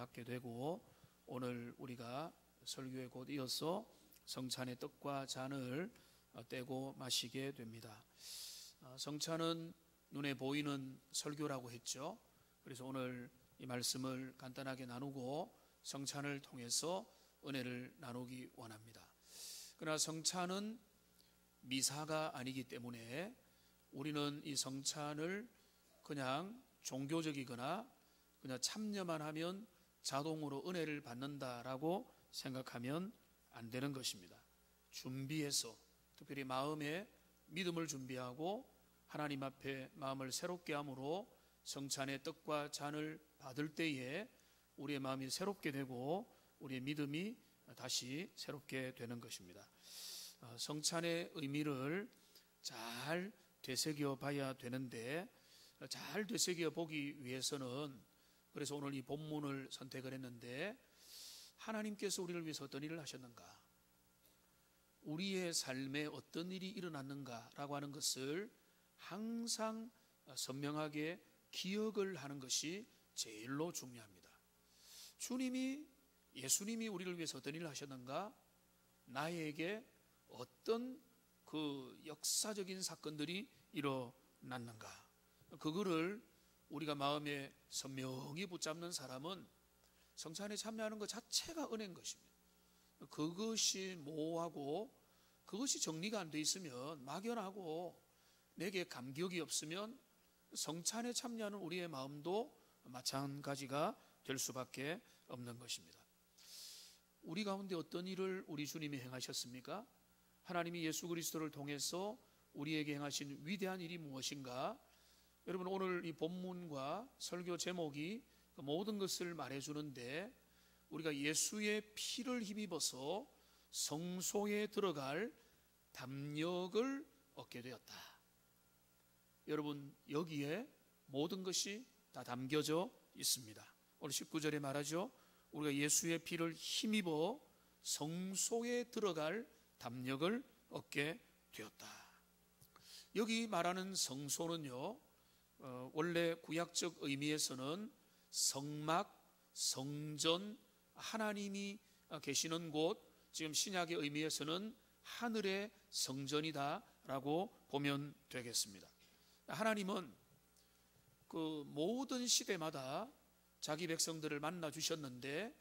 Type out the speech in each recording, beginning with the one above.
받게 되고, 오늘 우리가 설교에 곧 이어서 성찬의 떡과 잔을 떼고 마시게 됩니다. 성찬은 눈에 보이는 설교라고 했죠. 그래서 오늘 이 말씀을 간단하게 나누고 성찬을 통해서 은혜를 나누기 원합니다. 그러나 성찬은 미사가 아니기 때문에 우리는 이 성찬을 그냥 종교적이거나 그냥 참여만 하면 자동으로 은혜를 받는다라고 생각하면 안 되는 것입니다. 준비해서, 특별히 마음에 믿음을 준비하고 하나님 앞에 마음을 새롭게 함으로 성찬의 떡과 잔을 받을 때에 우리의 마음이 새롭게 되고 우리의 믿음이 다시 새롭게 되는 것입니다. 성찬의 의미를 잘 되새겨 봐야 되는데, 잘 되새겨 보기 위해서는, 그래서 오늘 이 본문을 선택을 했는데, 하나님께서 우리를 위해서 어떤 일을 하셨는가, 우리의 삶에 어떤 일이 일어났는가라고 하는 것을 항상 선명하게 기억을 하는 것이 제일로 중요합니다. 예수님이 우리를 위해서 어떤 일을 하셨는가, 나에게 어떤 그 역사적인 사건들이 일어났는가, 그거를 우리가 마음에 선명히 붙잡는 사람은 성찬에 참여하는 것 자체가 은혜인 것입니다. 그것이 모호하고 그것이 정리가 안 돼 있으면, 막연하고 내게 감격이 없으면 성찬에 참여하는 우리의 마음도 마찬가지가 될 수밖에 없는 것입니다. 우리 가운데 어떤 일을 우리 주님이 행하셨습니까? 하나님이 예수 그리스도를 통해서 우리에게 행하신 위대한 일이 무엇인가? 여러분, 오늘 이 본문과 설교 제목이 그 모든 것을 말해주는데, 우리가 예수의 피를 힘입어서 성소에 들어갈 담력을 얻게 되었다. 여러분, 여기에 모든 것이 다 담겨져 있습니다. 오늘 19절에 말하죠. 우리가 예수의 피를 힘입어 성소에 들어갈 담력을 얻게 되었다. 여기 말하는 성소는요, 원래 구약적 의미에서는 성막, 성전, 하나님이 계시는 곳, 지금 신약의 의미에서는 하늘의 성전이다라고 보면 되겠습니다. 하나님은 그 모든 시대마다 자기 백성들을 만나 주셨는데,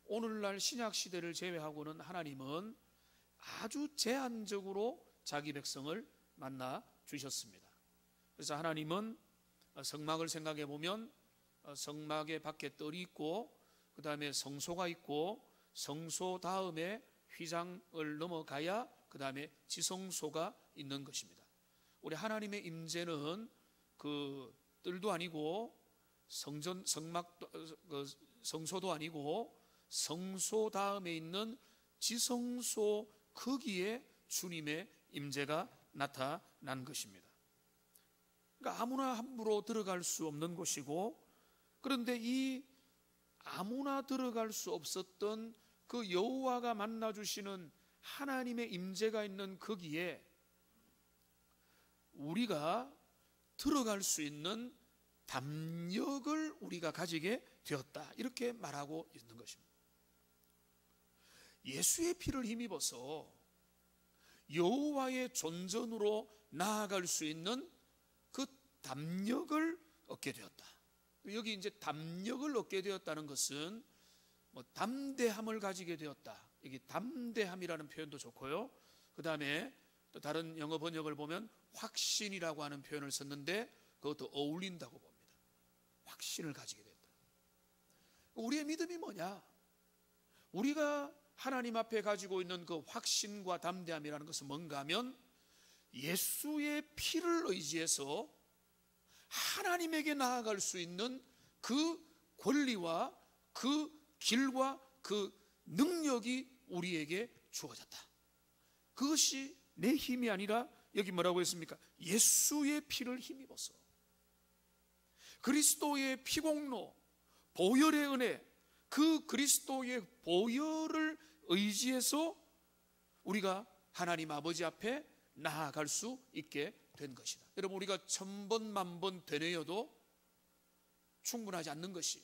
오늘날 신약 시대를 제외하고는 하나님은 아주 제한적으로 자기 백성을 만나 주셨습니다. 그래서 하나님은 성막을 생각해 보면 성막의 밖에 뜰이 있고, 그 다음에 성소가 있고, 성소 다음에 휘장을 넘어가야 그 다음에 지성소가 있는 것입니다. 우리 하나님의 임재는 그 뜰도 아니고 성소도 아니고 성소 다음에 있는 지성소, 거기에 주님의 임재가 나타난 것입니다. 그러니까 아무나 함부로 들어갈 수 없는 곳이고, 그런데 이 아무나 들어갈 수 없었던 그 여호와가 만나 주시는 하나님의 임재가 있는 거기에 우리가 들어갈 수 있는 담력을 우리가 가지게 되었다, 이렇게 말하고 있는 것입니다. 예수의 피를 힘입어서 여호와의 존전으로 나아갈 수 있는 그 담력을 얻게 되었다. 여기 이제 담력을 얻게 되었다는 것은 담대함을 가지게 되었다. 여기 담대함이라는 표현도 좋고요. 그 다음에 또 다른 영어 번역을 보면 확신이라고 하는 표현을 썼는데 그것도 어울린다고 봅니다. 확신을 가지게 됐다. 우리의 믿음이 뭐냐? 우리가 하나님 앞에 가지고 있는 그 확신과 담대함이라는 것은 뭔가 하면, 예수의 피를 의지해서 하나님에게 나아갈 수 있는 그 권리와 그 길과 그 능력이 우리에게 주어졌다. 그것이 내 힘이 아니라, 여기 뭐라고 했습니까? 예수의 피를 힘입어서 그리스도의 피공로, 보혈의 은혜, 그 그리스도의 보혈을 의지해서 우리가 하나님 아버지 앞에 나아갈 수 있게 된 것이다. 여러분, 우리가 1000번 만번 되뇌어도 충분하지 않는 것이,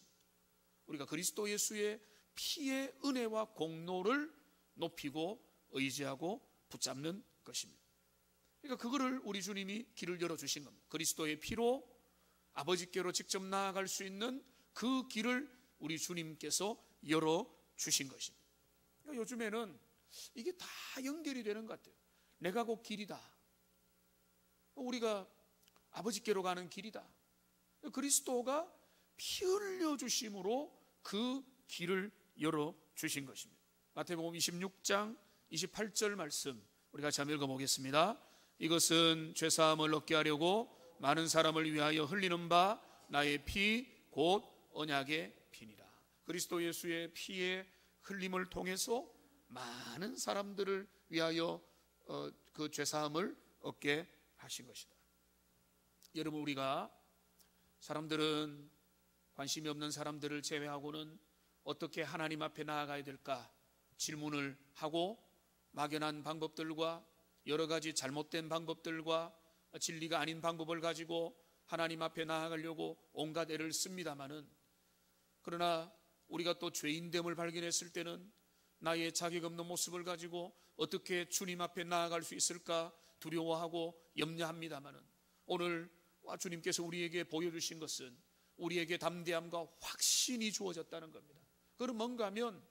우리가 그리스도 예수의 피의 은혜와 공로를 높이고 의지하고 붙잡는 것입니다. 그러니까 그거를 우리 주님이 길을 열어주신 겁니다. 그리스도의 피로 아버지께로 직접 나아갈 수 있는 그 길을 우리 주님께서 열어주신 것입니다. 그러니까 요즘에는 이게 다 연결이 되는 것 같아요. 내가 곧 길이다. 우리가 아버지께로 가는 길이다. 그리스도가 피 흘려 주심으로 그 길을 열어주신 것입니다. 마태복음 26장 28절 말씀 우리 같이 한번 읽어보겠습니다. 이것은 죄사함을 얻게 하려고 많은 사람을 위하여 흘리는 바 나의 피 곧 언약의 피니라. 그리스도 예수의 피의 흘림을 통해서 많은 사람들을 위하여 그 죄사함을 얻게 하신 것이다. 여러분, 우리가 사람들은 관심이 없는 사람들을 제외하고는 어떻게 하나님 앞에 나아가야 될까 질문을 하고 막연한 방법들과 여러 가지 잘못된 방법들과 진리가 아닌 방법을 가지고 하나님 앞에 나아가려고 온갖 애를 씁니다마는, 그러나 우리가 또 죄인됨을 발견했을 때는 나의 자격 없는 모습을 가지고 어떻게 주님 앞에 나아갈 수 있을까 두려워하고 염려합니다마는, 오늘 주님께서 우리에게 보여주신 것은 우리에게 담대함과 확신이 주어졌다는 겁니다. 그럼 뭔가 하면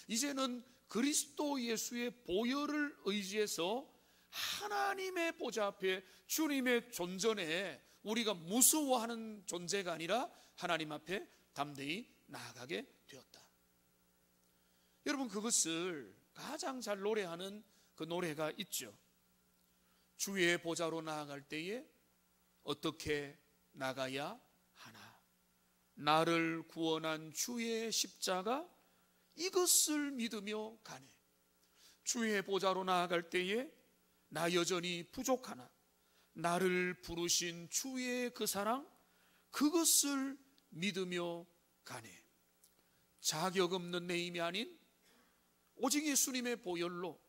이제는 그리스도 예수의 보혈을 의지해서 하나님의 보좌 앞에 주님의 존전에 우리가 무서워하는 존재가 아니라 하나님 앞에 담대히 나아가게 되었다. 여러분, 그것을 가장 잘 노래하는 그 노래가 있죠. 주의 보좌로 나아갈 때에 어떻게 나가야 하나? 나를 구원한 주의 십자가 이것을 믿으며 가네. 주의 보좌로 나아갈 때에 나 여전히 부족하나 나를 부르신 주의 그 사랑 그것을 믿으며 가네. 자격 없는 내 힘이 아닌 오직 예수님의 보혈로,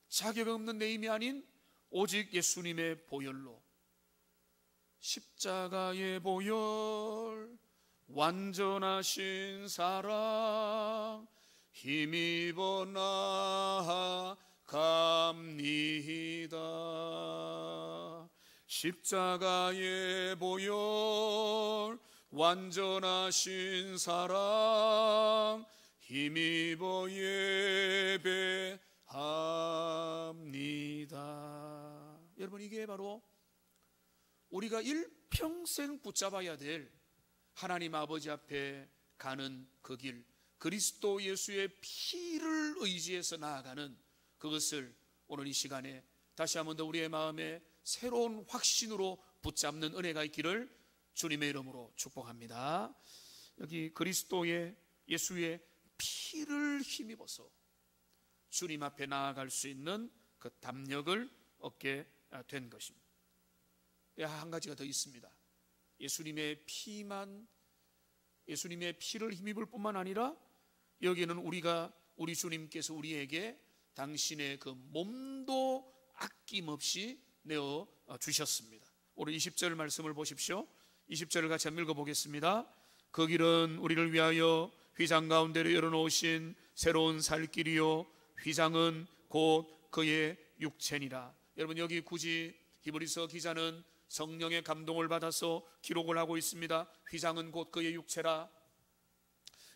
자격 없는 내 힘이 아닌 오직 예수님의 보혈로, 십자가의 보혈 완전하신 사랑 힘입어 나아갑니다. 십자가의 보혈 완전하신 사랑 힘입어 예배합니다. 여러분, 이게 바로 우리가 일평생 붙잡아야 될 하나님 아버지 앞에 가는 그 길, 그리스도 예수의 피를 의지해서 나아가는 그것을 오늘 이 시간에 다시 한번 더 우리의 마음에 새로운 확신으로 붙잡는 은혜가 있기를 주님의 이름으로 축복합니다. 여기 그리스도의 예수의 피를 힘입어서 주님 앞에 나아갈 수 있는 그 담력을 얻게 된 것입니다. 한 가지가 더 있습니다. 예수님의 피를 힘입을 뿐만 아니라 여기는 우리 주님께서 우리에게 당신의 그 몸도 아낌없이 내어 주셨습니다. 오늘 20절 말씀을 보십시오. 20절을 같이 한번 읽어보겠습니다. 그 길은 우리를 위하여 휘장 가운데로 열어놓으신 새로운 살 길이요 휘장은 곧 그의 육체니라. 여러분, 여기 굳이 히브리서 기자는 성령의 감동을 받아서 기록을 하고 있습니다. 휘장은 곧 그의 육체라.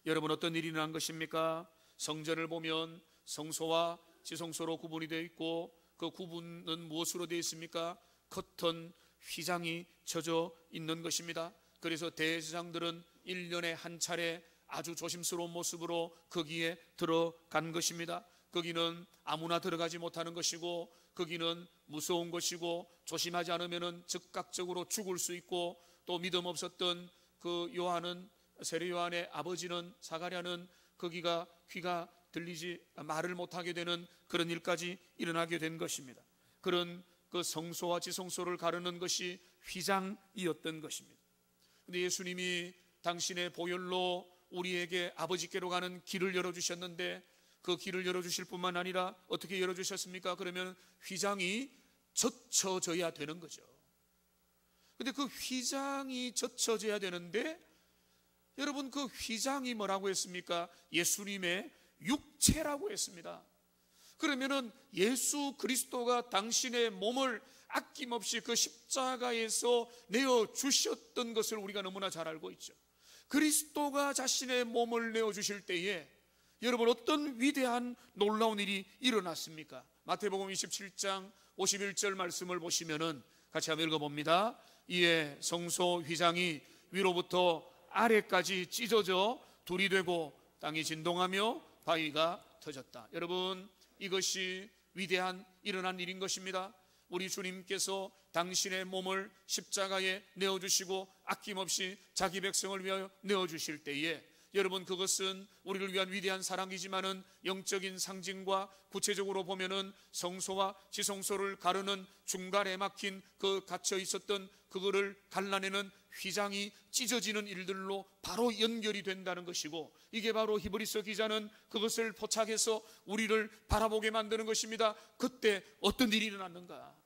여러분, 어떤 일이 일어난 것입니까? 성전을 보면 성소와 지성소로 구분이 되어 있고, 그 구분은 무엇으로 되어 있습니까? 커튼, 휘장이 쳐져 있는 것입니다. 그래서 대제사장들은 1년에 한 차례 아주 조심스러운 모습으로 거기에 들어간 것입니다. 거기는 아무나 들어가지 못하는 것이고, 거기는 무서운 것이고, 조심하지 않으면 즉각적으로 죽을 수 있고, 또 믿음 없었던 그 세례 요한의 아버지는 사가랴는 거기가 귀가 들리지 말을 못하게 되는 그런 일까지 일어나게 된 것입니다. 그런 그 성소와 지성소를 가르는 것이 휘장이었던 것입니다. 그런데 예수님이 당신의 보혈로 우리에게 아버지께로 가는 길을 열어주셨는데, 그 길을 열어주실 뿐만 아니라 어떻게 열어주셨습니까? 그러면 휘장이 젖혀져야 되는 거죠. 그런데 그 휘장이 젖혀져야 되는데 여러분, 그 휘장이 뭐라고 했습니까? 예수님의 육체라고 했습니다. 그러면은 예수 그리스도가 당신의 몸을 아낌없이 그 십자가에서 내어주셨던 것을 우리가 너무나 잘 알고 있죠. 그리스도가 자신의 몸을 내어주실 때에 여러분, 어떤 위대한 놀라운 일이 일어났습니까? 마태복음 27장 51절 말씀을 보시면은 같이 한번 읽어봅니다. 이에 성소 휘장이 위로부터 아래까지 찢어져 둘이 되고 땅이 진동하며 바위가 터졌다. 여러분, 이것이 위대한 일어난 일인 것입니다. 우리 주님께서 당신의 몸을 십자가에 내어주시고 아낌없이 자기 백성을 위하여 내어주실 때에 여러분, 그것은 우리를 위한 위대한 사랑이지만은 영적인 상징과 구체적으로 보면은 성소와 지성소를 가르는 중간에 막힌 그 갇혀 있었던 그거를 갈라내는 휘장이 찢어지는 일들로 바로 연결이 된다는 것이고, 이게 바로 히브리서 기자는 그것을 포착해서 우리를 바라보게 만드는 것입니다. 그때 어떤 일이 일어났는가?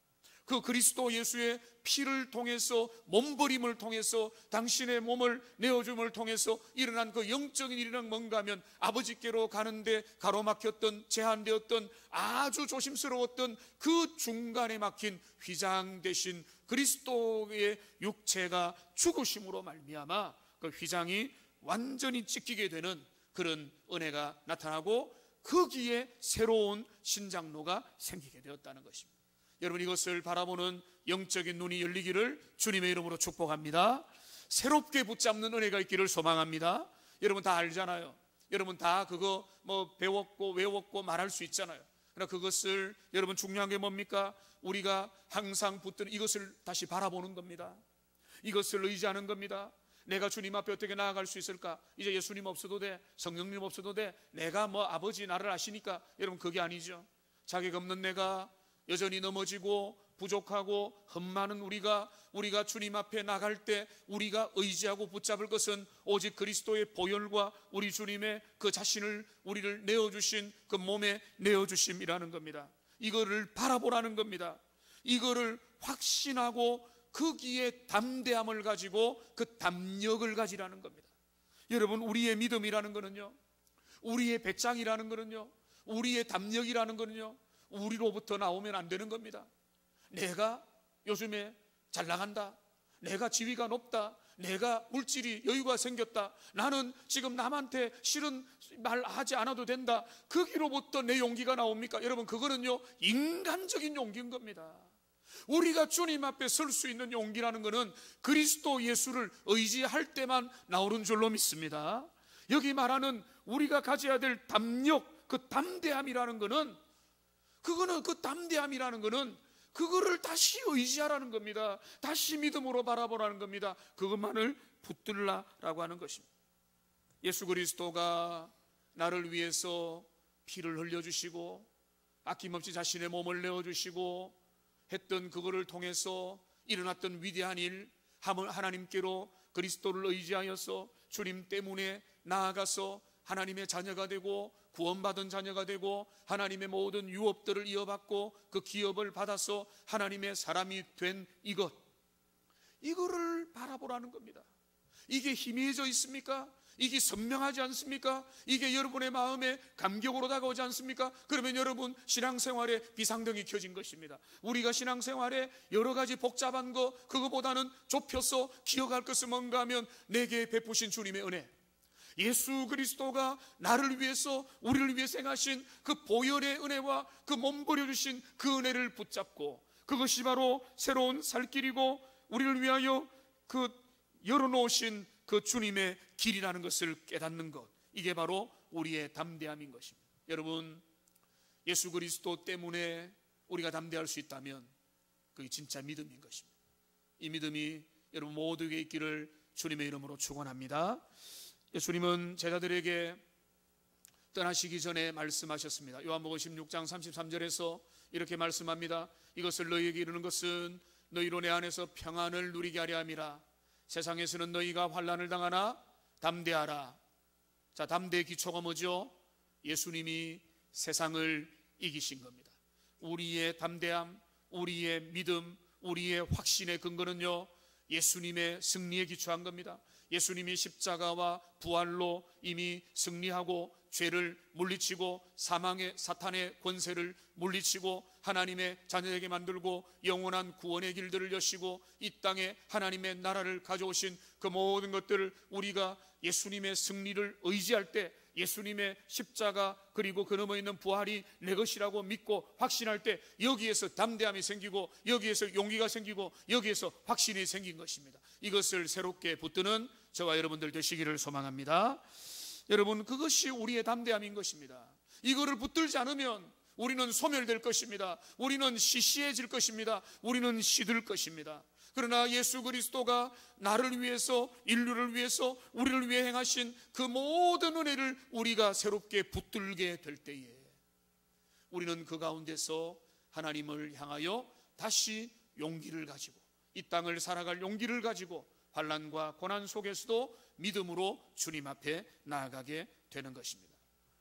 그 그리스도 예수의 피를 통해서, 몸버림을 통해서, 당신의 몸을 내어줌을 통해서 일어난 그 영적인 일은 뭔가 하면 아버지께로 가는데 가로막혔던, 제한되었던, 아주 조심스러웠던 그 중간에 막힌 휘장 대신 그리스도의 육체가 죽으심으로 말미암아 그 휘장이 완전히 찢기게 되는 그런 은혜가 나타나고, 거기에 새로운 신장로가 생기게 되었다는 것입니다. 여러분, 이것을 바라보는 영적인 눈이 열리기를 주님의 이름으로 축복합니다. 새롭게 붙잡는 은혜가 있기를 소망합니다. 여러분 다 알잖아요. 여러분 다 그거 배웠고 외웠고 말할 수 있잖아요. 그러나 그것을, 여러분 중요한 게 뭡니까? 우리가 항상 붙든 이것을 다시 바라보는 겁니다. 이것을 의지하는 겁니다. 내가 주님 앞에 어떻게 나아갈 수 있을까? 이제 예수님 없어도 돼, 성령님 없어도 돼, 내가 아버지 나를 아시니까. 여러분, 그게 아니죠. 자격 없는 내가 여전히 넘어지고 부족하고 흠많은 우리가 주님 앞에 나갈 때 우리가 의지하고 붙잡을 것은 오직 그리스도의 보혈과 우리 주님의 그 자신을, 우리를 내어주신 그 몸에 내어주심이라는 겁니다. 이거를 바라보라는 겁니다. 이거를 확신하고 거기에 담대함을 가지고 그 담력을 가지라는 겁니다. 여러분, 우리의 믿음이라는 거는요, 우리의 배짱이라는 거는요, 우리의 담력이라는 거는요, 우리로부터 나오면 안 되는 겁니다. 내가 요즘에 잘 나간다, 내가 지위가 높다, 내가 물질이 여유가 생겼다, 나는 지금 남한테 싫은 말 하지 않아도 된다, 거기로부터 내 용기가 나옵니까? 여러분, 그거는요 인간적인 용기인 겁니다. 우리가 주님 앞에 설 수 있는 용기라는 것은 그리스도 예수를 의지할 때만 나오는 줄로 믿습니다. 여기 말하는 우리가 가져야 될 담력, 그 담대함이라는 것은, 그 담대함이라는 것은 그거를 다시 의지하라는 겁니다. 다시 믿음으로 바라보라는 겁니다. 그것만을 붙들라라고 하는 것입니다. 예수 그리스도가 나를 위해서 피를 흘려주시고 아낌없이 자신의 몸을 내어주시고 했던 그거를 통해서 일어났던 위대한 일, 하나님께로 그리스도를 의지하여서 주님 때문에 나아가서 하나님의 자녀가 되고 구원받은 자녀가 되고 하나님의 모든 유업들을 이어받고 그 기업을 받아서 하나님의 사람이 된 이거를 바라보라는 겁니다. 이게 희미해져 있습니까? 이게 선명하지 않습니까? 이게 여러분의 마음에 감격으로 다가오지 않습니까? 그러면 여러분 신앙생활에 비상등이 켜진 것입니다. 우리가 신앙생활에 여러 가지 복잡한 그거보다는 좁혀서 기억할 것은 뭔가 하면 내게 베푸신 주님의 은혜, 예수 그리스도가 나를 위해서, 우리를 위해서 행하신 그 보혈의 은혜와 그 몸버려 주신 그 은혜를 붙잡고, 그것이 바로 새로운 살 길이고 우리를 위하여 그 열어놓으신 그 주님의 길이라는 것을 깨닫는 것, 이게 바로 우리의 담대함인 것입니다. 여러분, 예수 그리스도 때문에 우리가 담대할 수 있다면 그게 진짜 믿음인 것입니다. 이 믿음이 여러분 모두에게 있기를 주님의 이름으로 축원합니다. 예수님은 제자들에게 떠나시기 전에 말씀하셨습니다. 요한복음 16장 33절에서 이렇게 말씀합니다. 이것을 너희에게 이르는 것은 너희로 내 안에서 평안을 누리게 하려 함이라. 세상에서는 너희가 환난을 당하나 담대하라. 자, 담대의 기초가 뭐죠? 예수님이 세상을 이기신 겁니다. 우리의 담대함, 우리의 믿음, 우리의 확신의 근거는요 예수님의 승리에 기초한 겁니다. 예수님이 십자가와 부활로 이미 승리하고 죄를 물리치고 사망의 사탄의 권세를 물리치고 하나님의 자녀에게 만들고 영원한 구원의 길들을 여시고 이 땅에 하나님의 나라를 가져오신 그 모든 것들을 우리가 예수님의 승리를 의지할 때, 예수님의 십자가 그리고 그 넘어 있는 부활이 내 것이라고 믿고 확신할 때, 여기에서 담대함이 생기고 여기에서 용기가 생기고 여기에서 확신이 생긴 것입니다. 이것을 새롭게 붙드는 저와 여러분들 되시기를 소망합니다. 여러분, 그것이 우리의 담대함인 것입니다. 이거를 붙들지 않으면 우리는 소멸될 것입니다. 우리는 시시해질 것입니다. 우리는 시들 것입니다. 그러나 예수 그리스도가 나를 위해서, 인류를 위해서, 우리를 위해 행하신 그 모든 은혜를 우리가 새롭게 붙들게 될 때에 우리는 그 가운데서 하나님을 향하여 다시 용기를 가지고, 이 땅을 살아갈 용기를 가지고 환난과 고난 속에서도 믿음으로 주님 앞에 나아가게 되는 것입니다.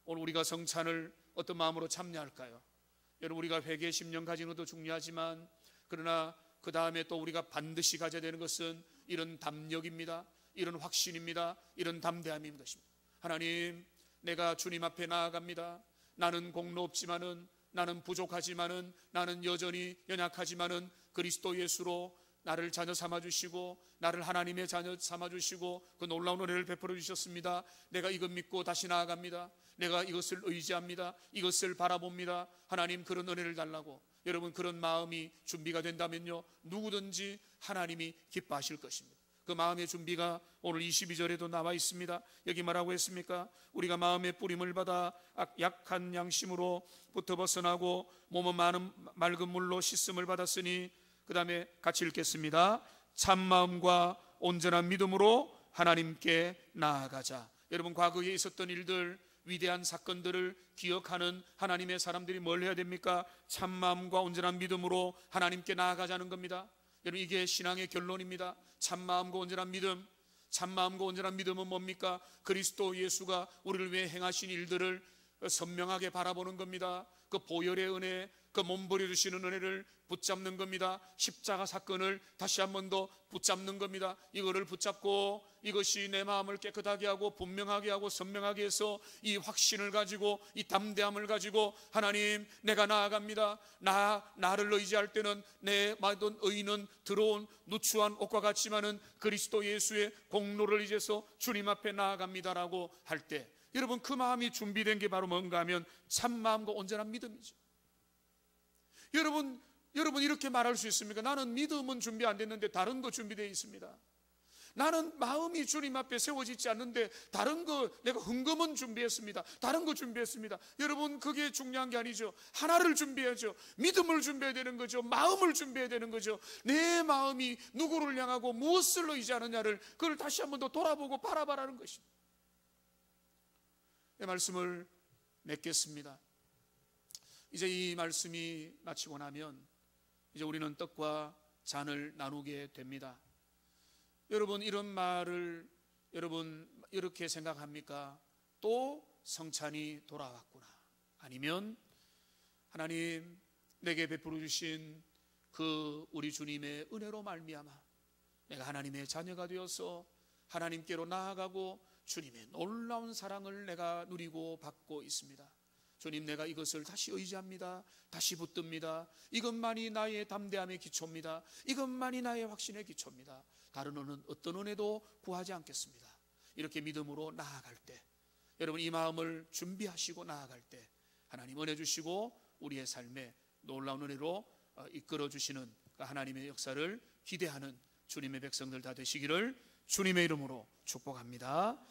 오늘 우리가 성찬을 어떤 마음으로 참여할까요? 여러분, 우리가 회개 심령 가지는 것도 중요하지만, 그러나 그 다음에 또 우리가 반드시 가져야 되는 것은 이런 담력입니다. 이런 확신입니다. 이런 담대함인 것입니다. 하나님, 내가 주님 앞에 나아갑니다. 나는 공로 없지만은, 나는 부족하지만은, 나는 여전히 연약하지만은 그리스도 예수로 나를 자녀 삼아주시고 나를 하나님의 자녀 삼아주시고 그 놀라운 은혜를 베풀어 주셨습니다. 내가 이것 믿고 다시 나아갑니다. 내가 이것을 의지합니다. 이것을 바라봅니다. 하나님, 그런 은혜를 달라고. 여러분, 그런 마음이 준비가 된다면요, 누구든지 하나님이 기뻐하실 것입니다. 그 마음의 준비가 오늘 22절에도 나와 있습니다. 여기 뭐라고 했습니까? 우리가 마음의 뿌림을 받아 약한 양심으로부터 벗어나고 몸은 맑은 물로 씻음을 받았으니, 그 다음에 같이 읽겠습니다. 참마음과 온전한 믿음으로 하나님께 나아가자. 여러분, 과거에 있었던 일들, 위대한 사건들을 기억하는 하나님의 사람들이 뭘 해야 됩니까? 참마음과 온전한 믿음으로 하나님께 나아가자는 겁니다. 여러분, 이게 신앙의 결론입니다. 참마음과 온전한 믿음. 참마음과 온전한 믿음은 뭡니까? 그리스도 예수가 우리를 위해 행하신 일들을 선명하게 바라보는 겁니다. 그 보혈의 은혜, 그 몸부려 주시는 은혜를 붙잡는 겁니다. 십자가 사건을 다시 한 번 더 붙잡는 겁니다. 이거를 붙잡고 이것이 내 마음을 깨끗하게 하고 분명하게 하고 선명하게 해서 이 확신을 가지고, 이 담대함을 가지고, 하나님, 내가 나아갑니다. 나를 의지할 때는 내 모든 의는 들어온 누추한 옷과 같지만은 그리스도 예수의 공로를 의지해서 주님 앞에 나아갑니다라고 할 때, 여러분, 그 마음이 준비된 게 바로 뭔가 하면 참마음과 온전한 믿음이죠. 여러분 이렇게 말할 수 있습니까? 나는 믿음은 준비 안 됐는데 다른 거 준비되어 있습니다. 나는 마음이 주님 앞에 세워지지 않는데 다른 거, 내가 헌금은 준비했습니다. 다른 거 준비했습니다. 여러분, 그게 중요한 게 아니죠. 하나를 준비해야죠. 믿음을 준비해야 되는 거죠. 마음을 준비해야 되는 거죠. 내 마음이 누구를 향하고 무엇을 의지하느냐를, 그걸 다시 한 번 더 돌아보고 바라봐라는 것입니다. 이 말씀을 맺겠습니다. 이제 이 말씀이 마치고 나면 이제 우리는 떡과 잔을 나누게 됩니다. 여러분, 이런 말을 여러분 이렇게 생각합니까? 또 성찬이 돌아왔구나. 아니면 하나님, 내게 베풀어 주신 그 우리 주님의 은혜로 말미암아 내가 하나님의 자녀가 되어서 하나님께로 나아가고 주님의 놀라운 사랑을 내가 누리고 받고 있습니다. 주님, 내가 이것을 다시 의지합니다. 다시 붙듭니다. 이것만이 나의 담대함의 기초입니다. 이것만이 나의 확신의 기초입니다. 다른 어떤 은혜도 구하지 않겠습니다. 이렇게 믿음으로 나아갈 때, 여러분, 이 마음을 준비하시고 나아갈 때 하나님 은혜 주시고 우리의 삶에 놀라운 은혜로 이끌어 주시는 하나님의 역사를 기대하는 주님의 백성들 다 되시기를 주님의 이름으로 축복합니다.